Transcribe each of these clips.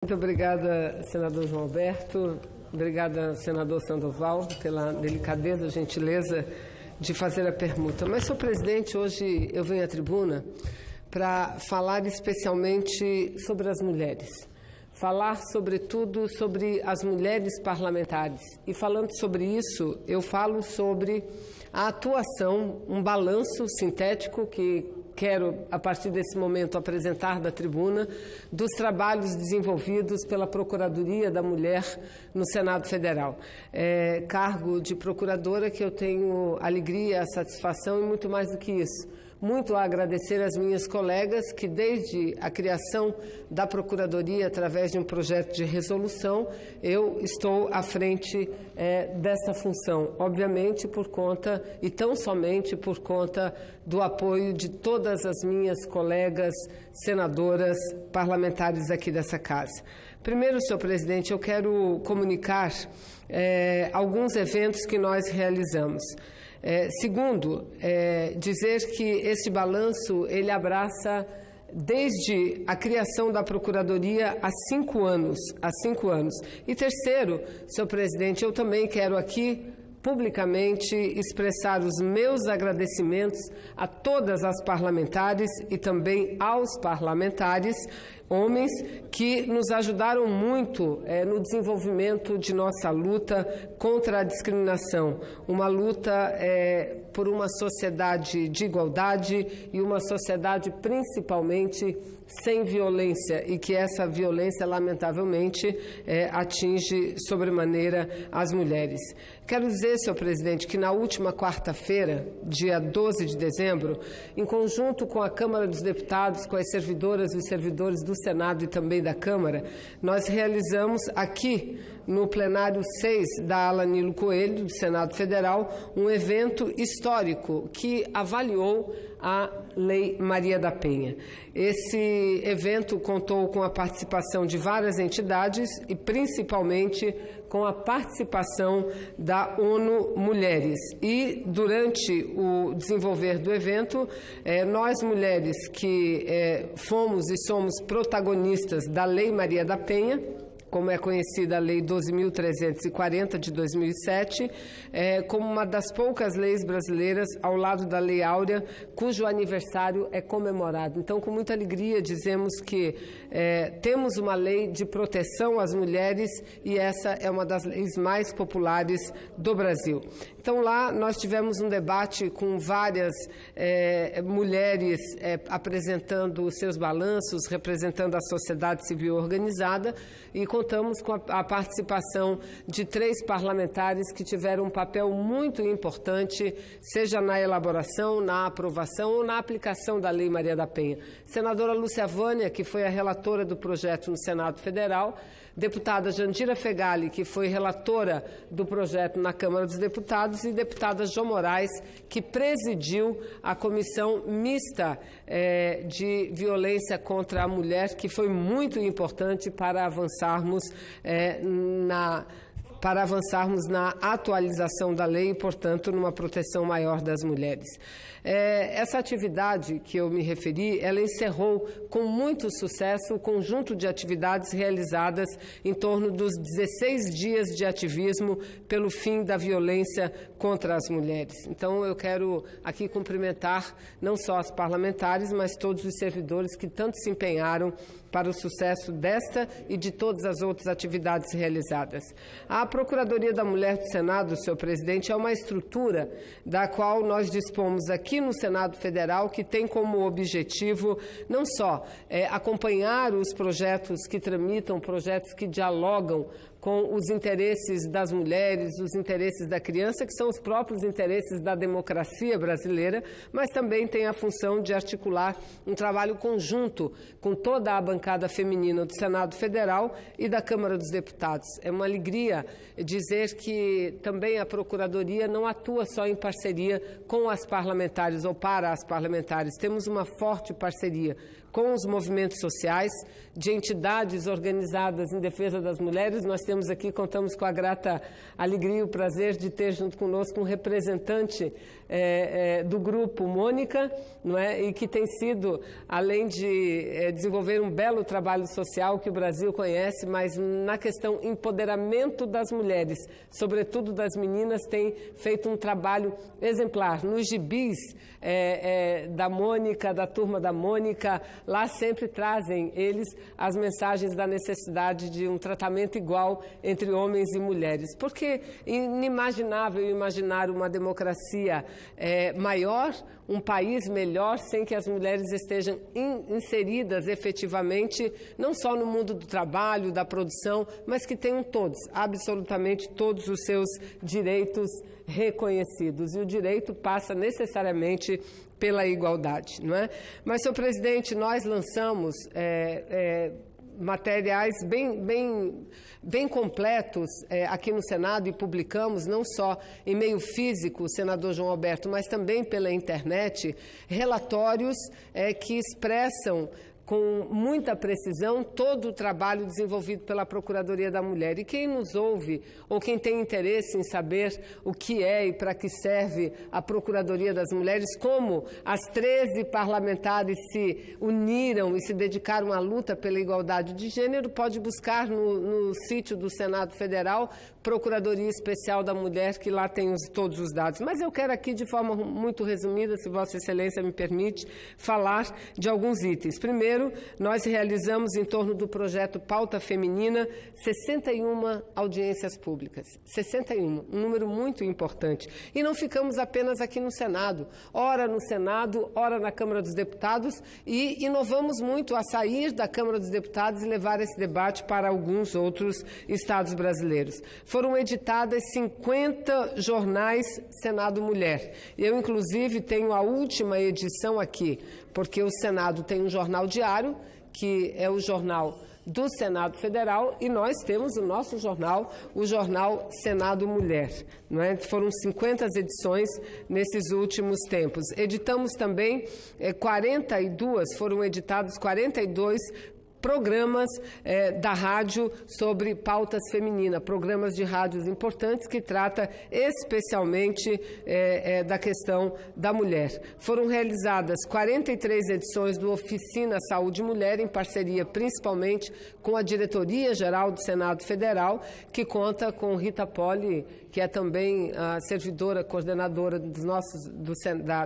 Muito obrigada, senador João Alberto. Obrigada, senador Sandoval, pela delicadeza, gentileza de fazer a permuta. Mas, senhor presidente, hoje eu venho à tribuna para falar especialmente sobre as mulheres. Falar, sobretudo, sobre as mulheres parlamentares. E falando sobre isso, eu falo sobre a atuação, um balanço sintético que quero, a partir desse momento, apresentar da tribuna, dos trabalhos desenvolvidos pela Procuradoria da Mulher no Senado Federal. Cargo de procuradora que eu tenho alegria, satisfação e muito mais do que isso. Muito a agradecer às minhas colegas que, desde a criação da Procuradoria, através de um projeto de resolução, eu estou à frente dessa função. Obviamente, por conta, e tão somente por conta do apoio de todas as minhas colegas senadoras parlamentares aqui dessa casa. Primeiro, senhor presidente, eu quero comunicar alguns eventos que nós realizamos. Segundo, dizer que esse balanço ele abraça desde a criação da Procuradoria há 5 anos. E terceiro, senhor presidente, eu também quero aqui publicamente expressar os meus agradecimentos a todas as parlamentares e também aos parlamentares, homens, que nos ajudaram muito no desenvolvimento de nossa luta contra a discriminação. Uma luta por uma sociedade de igualdade e uma sociedade principalmente sem violência, e que essa violência, lamentavelmente, atinge sobremaneira as mulheres. Quero dizer, senhor presidente, que na última quarta-feira, dia 12 de dezembro, em conjunto com a Câmara dos Deputados, com as servidoras e os servidores do Senado e também da Câmara, nós realizamos aqui no plenário 6 da Ala Nilo Coelho, do Senado Federal, um evento histórico que avaliou a Lei Maria da Penha. Esse evento contou com a participação de várias entidades e principalmente com a participação da ONU Mulheres. E durante o desenvolver do evento, nós mulheres que fomos e somos protagonistas da Lei Maria da Penha, como é conhecida a Lei 12.340 de 2007, como uma das poucas leis brasileiras, ao lado da Lei Áurea, cujo aniversário é comemorado. Então, com muita alegria, dizemos que temos uma lei de proteção às mulheres e essa é uma das leis mais populares do Brasil. Então, lá nós tivemos um debate com várias mulheres apresentando os seus balanços, representando a sociedade civil organizada, e contamos com a participação de 3 parlamentares que tiveram um papel muito importante, seja na elaboração, na aprovação ou na aplicação da Lei Maria da Penha. Senadora Lúcia Vânia, que foi a relatora do projeto no Senado Federal, deputada Jandira Fegali, que foi relatora do projeto na Câmara dos Deputados, e deputada Jo Moraes, que presidiu a comissão mista de violência contra a mulher, que foi muito importante para avançarmos na atualização da lei e, portanto, numa proteção maior das mulheres. Essa atividade que eu me referi, ela encerrou com muito sucesso o conjunto de atividades realizadas em torno dos 16 dias de ativismo pelo fim da violência contra as mulheres. Então, eu quero aqui cumprimentar não só as parlamentares, mas todos os servidores que tanto se empenharam para o sucesso desta e de todas as outras atividades realizadas. A Procuradoria da Mulher do Senado, senhor presidente, é uma estrutura da qual nós dispomos aqui no Senado Federal, que tem como objetivo não só acompanhar os projetos que tramitam, projetos que dialogam com os interesses das mulheres, os interesses da criança, que são os próprios interesses da democracia brasileira, mas também tem a função de articular um trabalho conjunto com toda a bancada feminina do Senado Federal e da Câmara dos Deputados. É uma alegria dizer que também a Procuradoria não atua só em parceria com as parlamentares ou para as parlamentares. Temos uma forte parceria com os movimentos sociais, de entidades organizadas em defesa das mulheres. Nós contamos com a grata alegria e o prazer de ter junto conosco um representante do grupo, Mônica, não é? E que tem sido, além de desenvolver um belo belo trabalho social que o Brasil conhece, mas na questão empoderamento das mulheres, sobretudo das meninas, tem feito um trabalho exemplar. Nos gibis da Mônica, da turma da Mônica, lá sempre trazem eles as mensagens da necessidade de um tratamento igual entre homens e mulheres. Porque é inimaginável imaginar uma democracia maior, um país melhor, sem que as mulheres estejam inseridas efetivamente, não só no mundo do trabalho, da produção, mas que tenham todos, absolutamente todos os seus direitos reconhecidos. E o direito passa necessariamente pela igualdade, não é? Mas, senhor presidente, nós lançamos materiais bem completos aqui no Senado e publicamos, não só em meio físico, o senador João Alberto, mas também pela internet, relatórios que expressam com muita precisão todo o trabalho desenvolvido pela Procuradoria da Mulher. E quem nos ouve, ou quem tem interesse em saber o que é e para que serve a Procuradoria das Mulheres, como as 13 parlamentares se uniram e se dedicaram à luta pela igualdade de gênero, pode buscar no sítio do Senado Federal, Procuradoria Especial da Mulher, que lá tem todos os dados. Mas eu quero aqui, de forma muito resumida, se Vossa Excelência me permite, falar de alguns itens. Primeiro, nós realizamos, em torno do projeto Pauta Feminina, 61 audiências públicas. 61, um número muito importante. E não ficamos apenas aqui no Senado. Ora no Senado, ora na Câmara dos Deputados, e inovamos muito a sair da Câmara dos Deputados e levar esse debate para alguns outros estados brasileiros. Foram editadas 50 jornais Senado Mulher. Eu, inclusive, tenho a última edição aqui, porque o Senado tem um jornal diário, que é o jornal do Senado Federal, e nós temos o nosso jornal, o jornal Senado Mulher. Não é? Foram 50 edições nesses últimos tempos. Editamos também 42, foram editados 42 programas da rádio sobre pautas femininas, programas de rádios importantes que trata especialmente da questão da mulher. Foram realizadas 43 edições do Oficina Saúde Mulher, em parceria principalmente com a Diretoria-Geral do Senado Federal, que conta com Rita Poli, que é também a servidora, coordenadora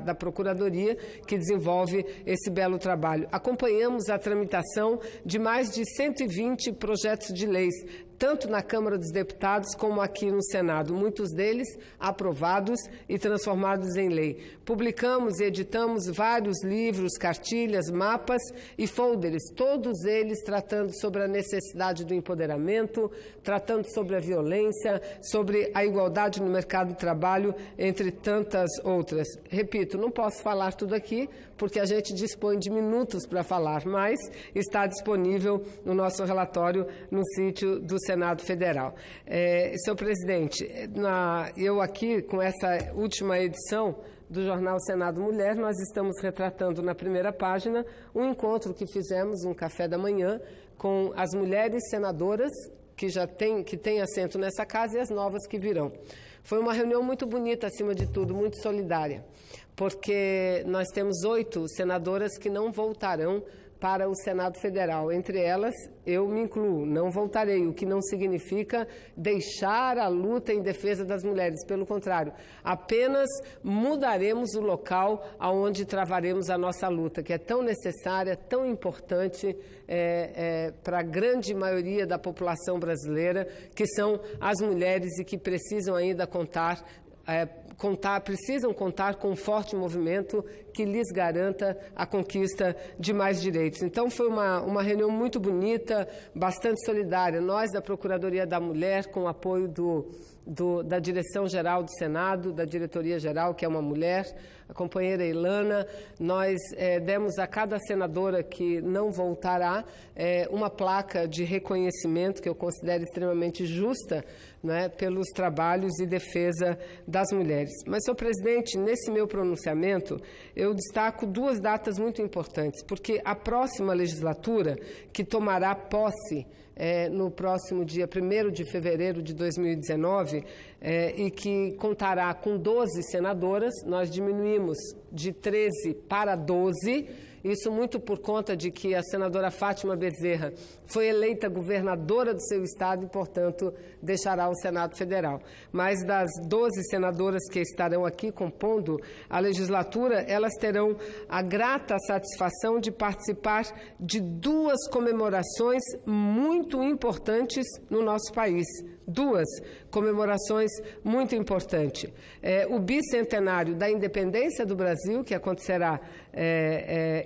da Procuradoria, que desenvolve esse belo trabalho. Acompanhamos a tramitação de mais de 120 projetos de leis, tanto na Câmara dos Deputados como aqui no Senado, muitos deles aprovados e transformados em lei. Publicamos e editamos vários livros, cartilhas, mapas e folders, todos eles tratando sobre a necessidade do empoderamento, tratando sobre a violência, sobre a igualdade no mercado de trabalho, entre tantas outras. Repito, não posso falar tudo aqui, porque a gente dispõe de minutos para falar, mas está disponível no nosso relatório no sítio do Senado Federal. Senhor presidente, eu aqui, com essa última edição do jornal Senado Mulher, nós estamos retratando na primeira página um encontro que fizemos, um café da manhã, com as mulheres senadoras que têm assento nessa casa e as novas que virão. Foi uma reunião muito bonita, acima de tudo, muito solidária, porque nós temos 8 senadoras que não voltarão para o Senado Federal. Entre elas, eu me incluo, não voltarei, o que não significa deixar a luta em defesa das mulheres. Pelo contrário, apenas mudaremos o local aonde travaremos a nossa luta, que é tão necessária, tão importante para a grande maioria da população brasileira, que são as mulheres e que precisam ainda precisam contar com um forte movimento que lhes garanta a conquista de mais direitos. Então, foi uma reunião muito bonita, bastante solidária. Nós, da Procuradoria da Mulher, com o apoio da Direção-Geral do Senado, da Diretoria-Geral, que é uma mulher, a companheira Ilana, nós demos a cada senadora que não voltará uma placa de reconhecimento, que eu considero extremamente justa, né, pelos trabalhos e defesa das mulheres. Mas, senhor presidente, nesse meu pronunciamento, eu destaco 2 datas muito importantes, porque a próxima legislatura, que tomará posse no próximo dia 1º de fevereiro de 2019, e que contará com 12 senadoras, nós diminuímos de 13 para 12, isso muito por conta de que a senadora Fátima Bezerra foi eleita governadora do seu estado e, portanto, deixará o Senado Federal. Mas das 12 senadoras que estarão aqui compondo a legislatura, elas terão a grata satisfação de participar de duas comemorações muito importantes no nosso país. Duas comemorações muito importantes. O bicentenário da independência do Brasil, que acontecerá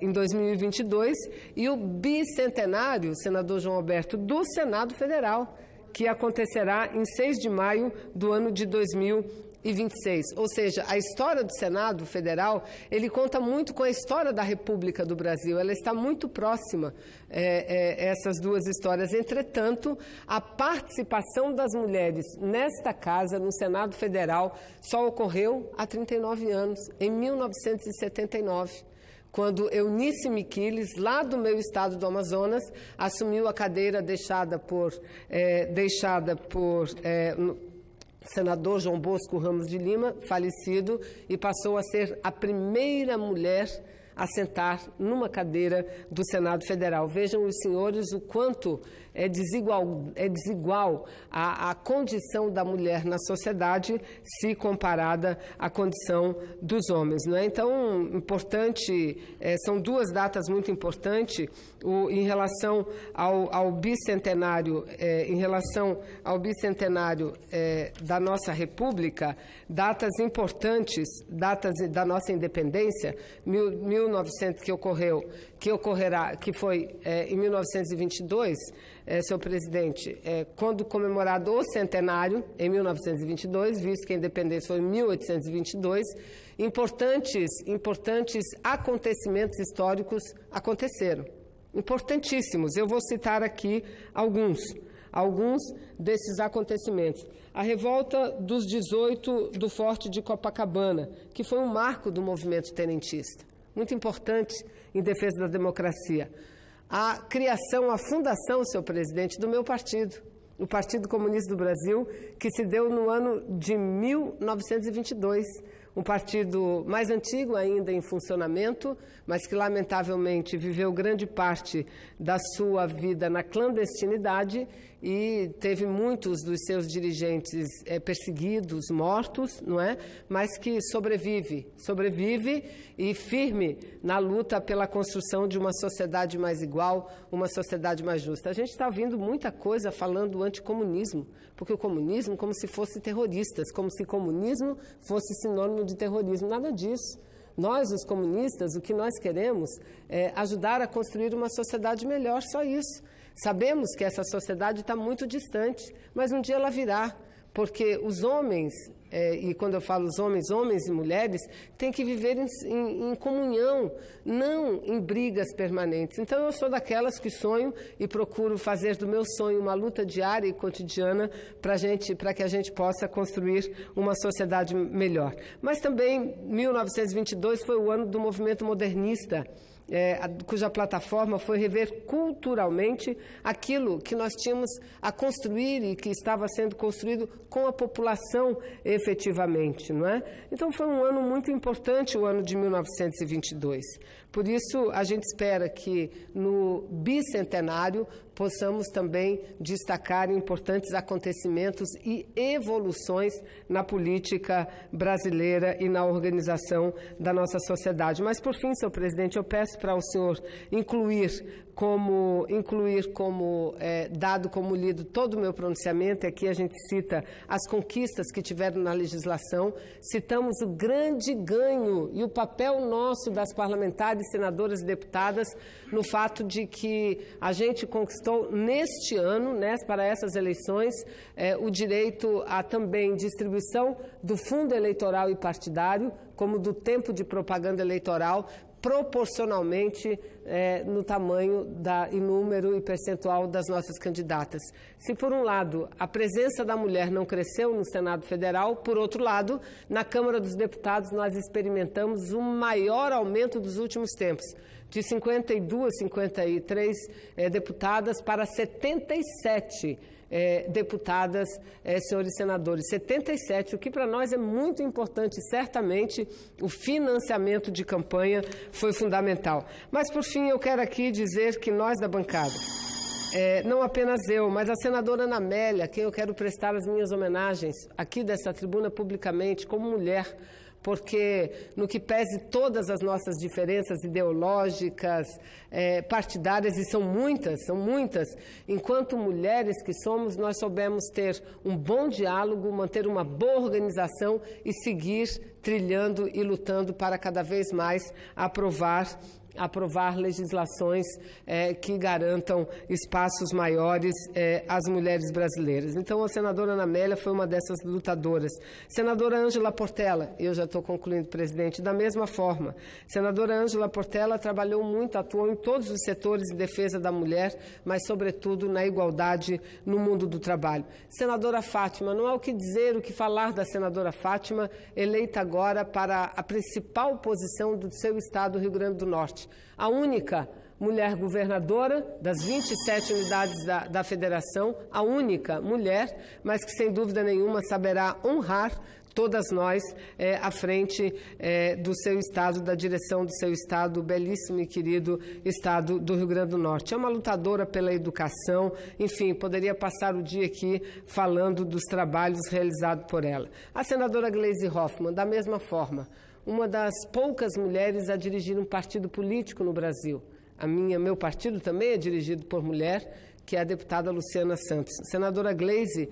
em 2022, e o bicentenário, senador João Alberto, do Senado Federal, que acontecerá em 6 de maio do ano de 2026. Ou seja, a história do Senado Federal, ele conta muito com a história da República do Brasil, ela está muito próxima, essas duas histórias. Entretanto, a participação das mulheres nesta casa, no Senado Federal, só ocorreu há 39 anos, em 1979. Quando Eunice Miquiles, lá do meu estado do Amazonas, assumiu a cadeira deixada por senador João Bosco Ramos de Lima, falecido, e passou a ser a primeira mulher a sentar numa cadeira do Senado Federal. Vejam os senhores o quanto é desigual a condição da mulher na sociedade se comparada à condição dos homens, não é? Então, importante, são duas datas muito importantes em relação ao bicentenário, da nossa República, datas importantes, datas da nossa independência, 1900 que foi em 1922, senhor presidente, quando comemorado o centenário, em 1922, visto que a independência foi em 1822, importantes acontecimentos históricos aconteceram, importantíssimos. Eu vou citar aqui alguns desses acontecimentos. A revolta dos 18 do Forte de Copacabana, que foi um marco do movimento tenentista, muito importante em defesa da democracia. A criação, a fundação, senhor presidente, do meu partido, o Partido Comunista do Brasil, que se deu no ano de 1922, um partido mais antigo ainda em funcionamento, mas que lamentavelmente viveu grande parte da sua vida na clandestinidade e teve muitos dos seus dirigentes perseguidos, mortos, não é? Mas que sobrevive e firme na luta pela construção de uma sociedade mais igual, uma sociedade mais justa. A gente está ouvindo muita coisa falando do anticomunismo, porque o comunismo como se fosse terroristas, como se comunismo fosse sinônimo de terrorismo. Nada disso. Nós, os comunistas, o que nós queremos é ajudar a construir uma sociedade melhor, só isso. Sabemos que essa sociedade está muito distante, mas um dia ela virá, porque os homens, e quando eu falo os homens e mulheres, têm que viver em comunhão, não em brigas permanentes. Então, eu sou daquelas que sonho e procuro fazer do meu sonho uma luta diária e cotidiana para que a gente possa construir uma sociedade melhor. Mas também, 1922 foi o ano do movimento modernista, cuja plataforma foi rever culturalmente aquilo que nós tínhamos a construir e que estava sendo construído com a população efetivamente, não é? Então foi um ano muito importante, o ano de 1922. Por isso, a gente espera que no bicentenário possamos também destacar importantes acontecimentos e evoluções na política brasileira e na organização da nossa sociedade. Mas, por fim, senhor presidente, eu peço para o senhor incluir como dado como lido todo o meu pronunciamento. Aqui a gente cita as conquistas que tiveram na legislação, citamos o grande ganho e o papel nosso das parlamentares, senadoras e deputadas no fato de que a gente conquistou neste ano, para essas eleições, o direito a também distribuição do fundo eleitoral e partidário, como do tempo de propaganda eleitoral, proporcionalmente no tamanho e número e percentual das nossas candidatas. Se, por um lado, a presença da mulher não cresceu no Senado Federal, por outro lado, na Câmara dos Deputados nós experimentamos o maior aumento dos últimos tempos. de 52, 53 deputadas para 77 deputadas, senhores senadores, 77, o que para nós é muito importante. Certamente o financiamento de campanha foi fundamental. Mas, por fim, eu quero aqui dizer que nós da bancada, não apenas eu, mas a senadora Ana Amélia, a quem eu quero prestar as minhas homenagens aqui dessa tribuna publicamente, como mulher, porque no que pese todas as nossas diferenças ideológicas, partidárias, e são muitas, enquanto mulheres que somos, nós soubemos ter um bom diálogo, manter uma boa organização e seguir trilhando e lutando para cada vez mais aprovar legislações que garantam espaços maiores às mulheres brasileiras. Então, a senadora Ana Amélia foi uma dessas lutadoras. Senadora Ângela Portela, eu já estou concluindo, presidente, da mesma forma. Senadora Ângela Portela trabalhou muito, atuou em todos os setores em defesa da mulher, mas, sobretudo, na igualdade no mundo do trabalho. Senadora Fátima, não há o que dizer, o que falar da senadora Fátima, eleita agora para a principal posição do seu estado, Rio Grande do Norte. A única mulher governadora das 27 unidades da federação, a única mulher, mas que sem dúvida nenhuma saberá honrar todas nós à frente do seu estado, da direção do seu estado, belíssimo e querido estado do Rio Grande do Norte. É uma lutadora pela educação, enfim, poderia passar o dia aqui falando dos trabalhos realizados por ela. A senadora Gleisi Hoffmann, da mesma forma, uma das poucas mulheres a dirigir um partido político no Brasil. Meu partido também é dirigido por mulher, que é a deputada Luciana Santos. A senadora Gleisi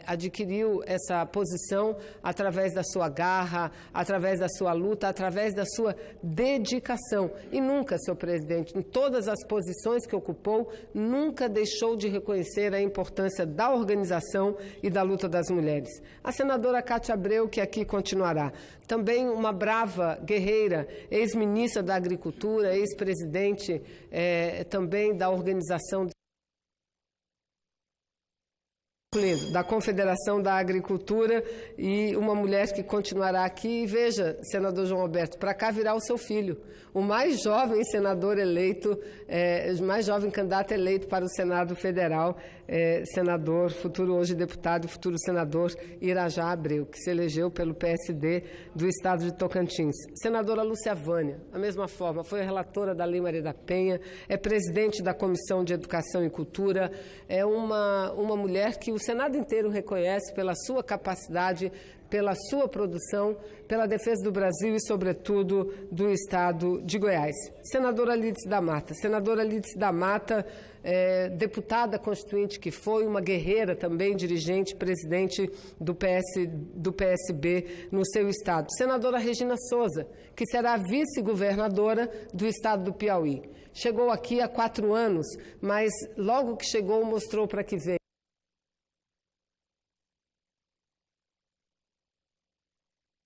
adquiriu essa posição através da sua garra, através da sua luta, através da sua dedicação. E nunca, senhor presidente, em todas as posições que ocupou, nunca deixou de reconhecer a importância da organização e da luta das mulheres. A senadora Cátia Abreu, que aqui continuará. Também uma brava guerreira, ex-ministra da Agricultura, ex-presidente também da organização da Confederação da Agricultura, e uma mulher que continuará aqui. E veja, senador João Alberto, para cá virá o seu filho, o mais jovem senador eleito, o mais jovem candidato eleito para o Senado Federal, senador, futuro hoje deputado, futuro senador Irajá Abreu, que se elegeu pelo PSD do estado de Tocantins. Senadora Lúcia Vânia, da mesma forma, foi relatora da Lei Maria da Penha, é presidente da Comissão de Educação e Cultura, é uma mulher que o Senado inteiro reconhece pela sua capacidade, pela sua produção, pela defesa do Brasil e, sobretudo, do estado de Goiás. Senadora Lídice da Mata. Senadora Lídice da Mata, deputada constituinte que foi, uma guerreira também, dirigente, presidente do PSB no seu estado. Senadora Regina Souza, que será vice-governadora do estado do Piauí. Chegou aqui há 4 anos, mas logo que chegou mostrou para que veio.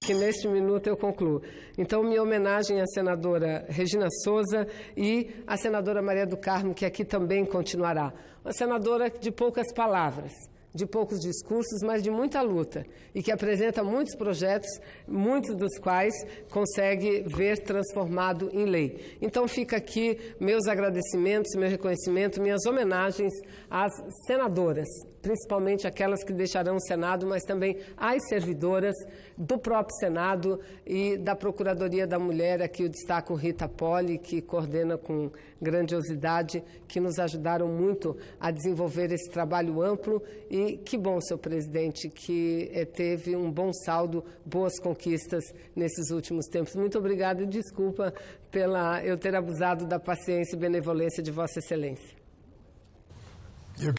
Que neste minuto eu concluo. Então, minha homenagem à senadora Regina Souza e à senadora Maria do Carmo, que aqui também continuará. Uma senadora de poucas palavras, de poucos discursos, mas de muita luta, e que apresenta muitos projetos, muitos dos quais consegue ver transformado em lei. Então fica aqui meus agradecimentos, meu reconhecimento, minhas homenagens às senadoras, principalmente aquelas que deixarão o Senado, mas também às servidoras do próprio Senado e da Procuradoria da Mulher. Aqui eu destaco Rita Poli, que coordena com grandiosidade, que nos ajudaram muito a desenvolver esse trabalho amplo. E que bom, senhor presidente, que teve um bom saldo, boas conquistas nesses últimos tempos. Muito obrigada e desculpa eu ter abusado da paciência e benevolência de Vossa Excelência.